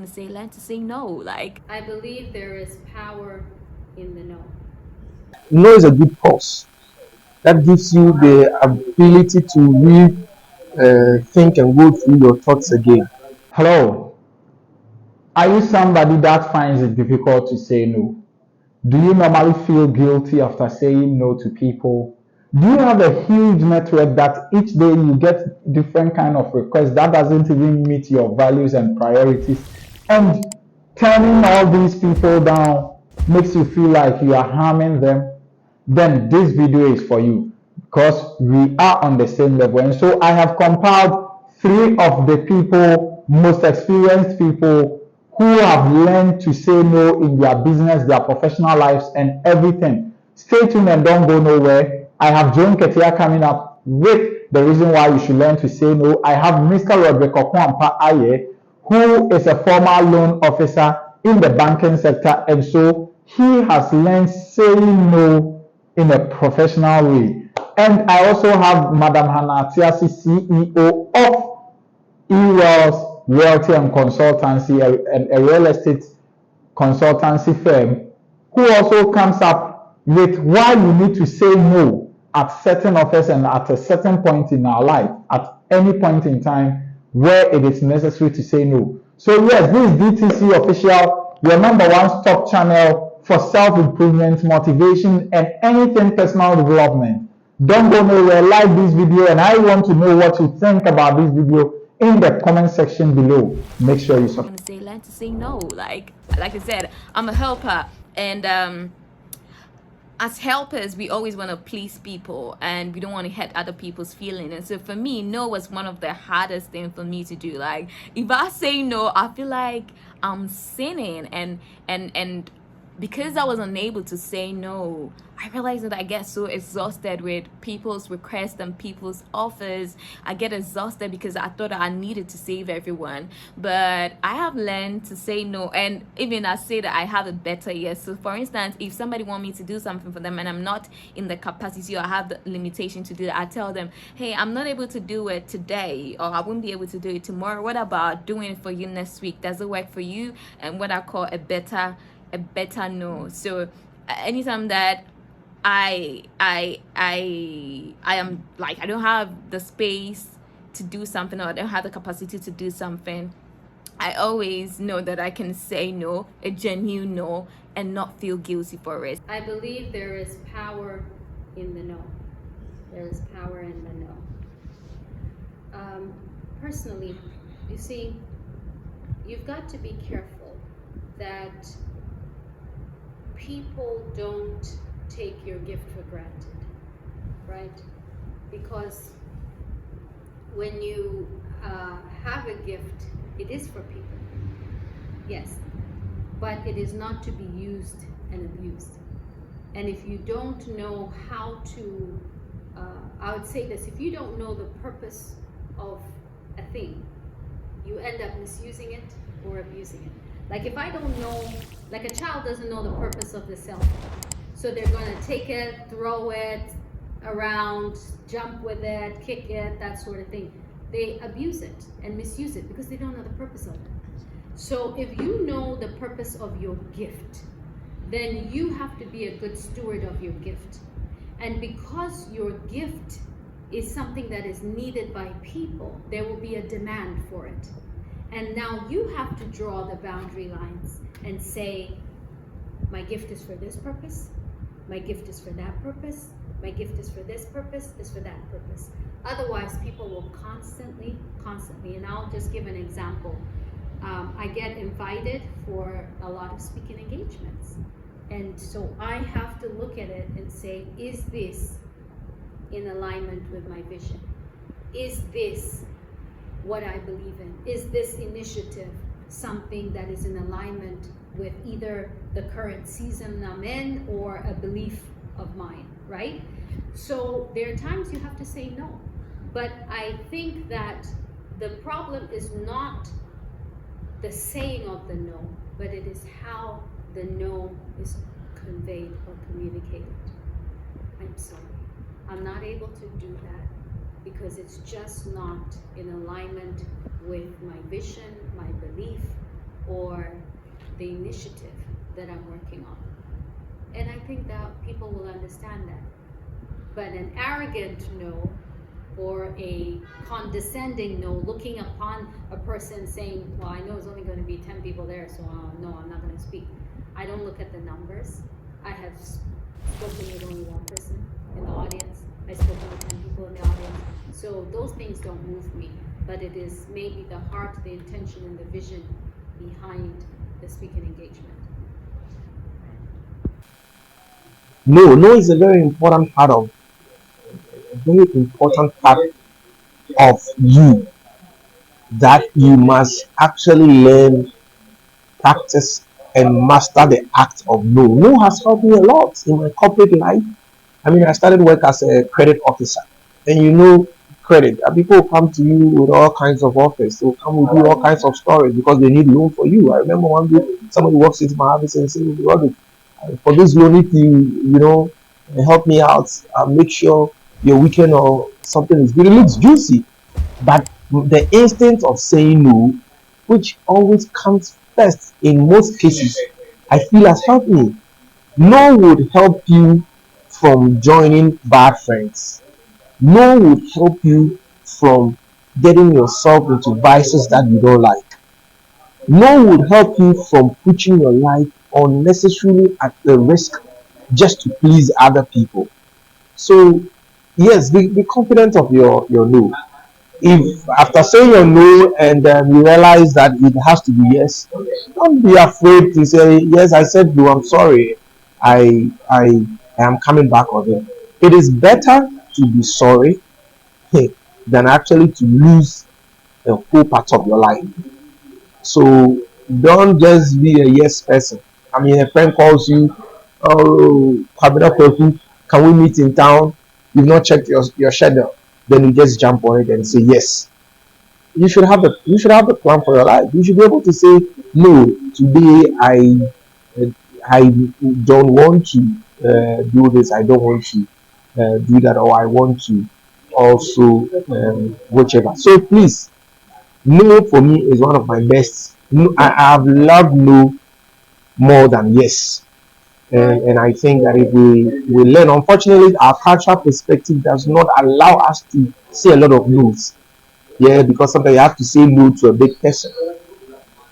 to say learn to say no. Like, I believe there is power in the no. No is a good pause. That gives you the ability to think and go through your thoughts again. Hello, are you somebody that finds it difficult to say no? Do you normally feel guilty after saying no to people? Do you have a huge network that each day you get different kind of requests that doesn't even meet your values and priorities? And turning all these people down makes you feel like you are harming them? Then this video is for you because we are on the same level. And so I have compiled three of the people, most experienced people who have learned to say no in their business, their professional lives, and everything. Stay tuned and don't go nowhere. I have Nketia coming up with the reason why you should learn to say no. I have Mr. Roderick Ayeh, who is a former loan officer in the banking sector, and so he has learned saying no in a professional way. And I also have Madam Hanna Atiase, CEO of eWealth Realty and Consultancy, a real estate consultancy firm, who also comes up with why you need to say no at certain offers and at a certain point in our life, at any point in time where it is necessary to say no. So yes, this is DTC Official, your number one stop channel for self-improvement, motivation, and anything personal development. Don't go nowhere, like this video, and I want to know what you think about this video in the comment section below. Make sure you subscribe. I'm going to say learn to say no. Like I said, I'm a helper, and as helpers, we always want to please people and we don't want to hurt other people's feelings. And so for me, no was one of the hardest things for me to do. Like, if I say no, I feel like I'm sinning, and because I was unable to say no, I realized that I get so exhausted with people's requests and people's offers. I get exhausted because I thought I needed to save everyone. But I have learned to say no. And even I say that I have a better yes. So for instance, if somebody want me to do something for them and I'm not in the capacity or I have the limitation to do that, I tell them, hey, I'm not able to do it today, or I won't be able to do it tomorrow. What about doing it for you next week? Does it work for you? And what I call a better no. So anytime that I am like, I don't have the space to do something, or I don't have the capacity to do something, I always know that I can say no, a genuine no, and not feel guilty for it. I believe there is power in the no. There is power in the no. Personally, you see, you've got to be careful that people don't take your gift for granted, right? Because when you have a gift, it is for people, yes, but it is not to be used and abused. And if you don't know how to, I would say this, if you don't know the purpose of a thing, you end up misusing it or abusing it. Like, if I don't know, like a child doesn't know the purpose of the cell phone, so they're going to take it, throw it around, jump with it, kick it, that sort of thing. They abuse it and misuse it because they don't know the purpose of it. So if you know the purpose of your gift, then you have to be a good steward of your gift. And because your gift is something that is needed by people, there will be a demand for it. And now you have to draw the boundary lines and say, my gift is for this purpose, my gift is for that purpose, my gift is for this purpose, is for that purpose. Otherwise, people will constantly, and I'll just give an example. I get invited for a lot of speaking engagements. And so I have to look at it and say, is this in alignment with my vision? Is this what I believe in? Is this initiative something that is in alignment with either the current season I'm in or a belief of mine, right? So there are times you have to say no. But I think that the problem is not the saying of the no, but it is how the no is conveyed or communicated. I'm sorry, I'm not able to do that because it's just not in alignment with my vision, my belief, or the initiative that I'm working on. And I think that people will understand that. But an arrogant no, or a condescending no, looking upon a person saying, well, I know it's only going to be 10 people there, so no, I'm not going to speak. I don't look at the numbers. I have spoken with only one person in the audience. I've spoken with 10 people in the audience. So those things don't move me, but it is maybe the heart, the intention, and the vision behind the speaking engagement. No is a very important part of you that you must actually learn, practice, and master the act of no. No has helped me a lot in my corporate life. I mean, I started work as a credit officer, and credit. People come to you with all kinds of offers. They'll come with you all kinds of stories because they need loan for you. I remember one day somebody walks into my office and says, Roderick, for this loan, if you help me out, make sure your weekend or something is good. It looks juicy, but the instinct of saying no, which always comes first in most cases, I feel has helped me. No would help you from joining bad friends. No would help you from getting yourself into vices that you don't like. No would help you from putting your life unnecessarily at the risk just to please other people. So, yes, be confident of your no. If after saying your no and you realize that it has to be yes, don't be afraid to say yes. I said no. I'm sorry. I am coming back on it. It is better to be sorry than actually to lose a whole part of your life. So don't just be a yes person. I mean, a friend calls you, oh, can we meet in town? You've not checked your schedule. Then you just jump on it and say yes. You should have a plan for your life. You should be able to say no. Today I don't want to do this. I don't want to do that, or I want to also whichever. So please, no for me is one of my best. No, I have loved no more than yes. And I think that if we learn, unfortunately, our cultural perspective does not allow us to say a lot of no's. Yeah, because sometimes you have to say no to a big person,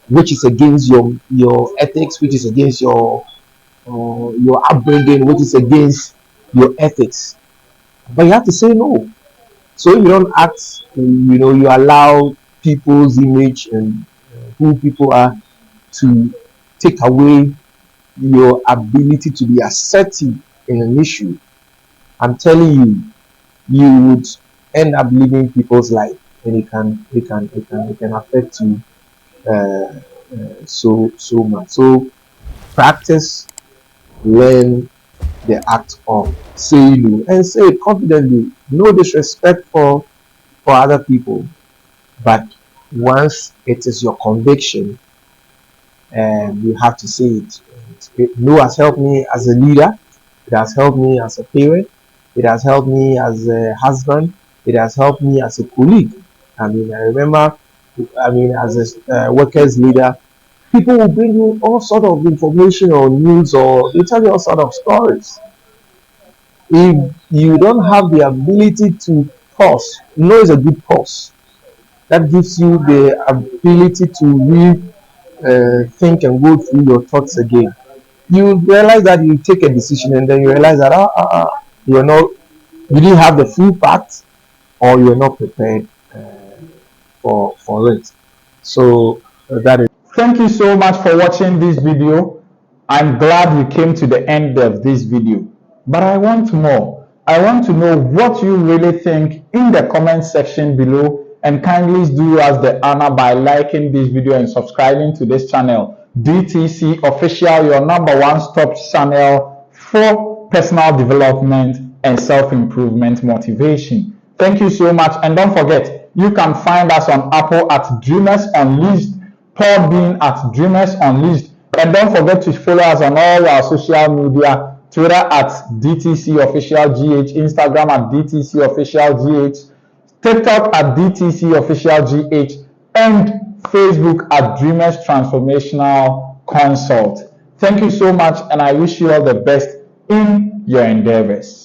which is against your ethics, which is against your upbringing, which is against your ethics. But you have to say no. So if you don't act, you allow people's image and who people are to take away your ability to be assertive in an issue. I'm telling you, you would end up living people's life, and it can affect you so much. So practice, learn the act of saying no, and say it confidently. No disrespect for other people, but once it is your conviction, you have to say it. No has helped me as a leader. It has helped me as a parent. It has helped me as a husband. It has helped me as a colleague. I remember, as a workers leader, people will bring you all sort of information or news, or they tell you all sort of stories. If you don't have the ability to pause, no is a good pause. That gives you the ability to think and go through your thoughts again. You realize that you take a decision, and then you realize that you didn't have the full facts, or you're not prepared for it. So that is. Thank you so much for watching this video. I'm glad you came to the end of this video. But I want more. I want to know what you really think in the comment section below, and kindly do us the honor by liking this video and subscribing to this channel. DTC Official, your #1 stop channel for personal development and self-improvement motivation. Thank you so much, and don't forget, you can find us on Apple at Dreamers Unleashed, Podbean at Dreamers Unleashed, and don't forget to follow us on all our social media: Twitter at DTC Official GH, Instagram at DTC Official GH, TikTok at DTC Official GH, and Facebook at Dreamers Transformational Consult. Thank you so much, and I wish you all the best in your endeavors.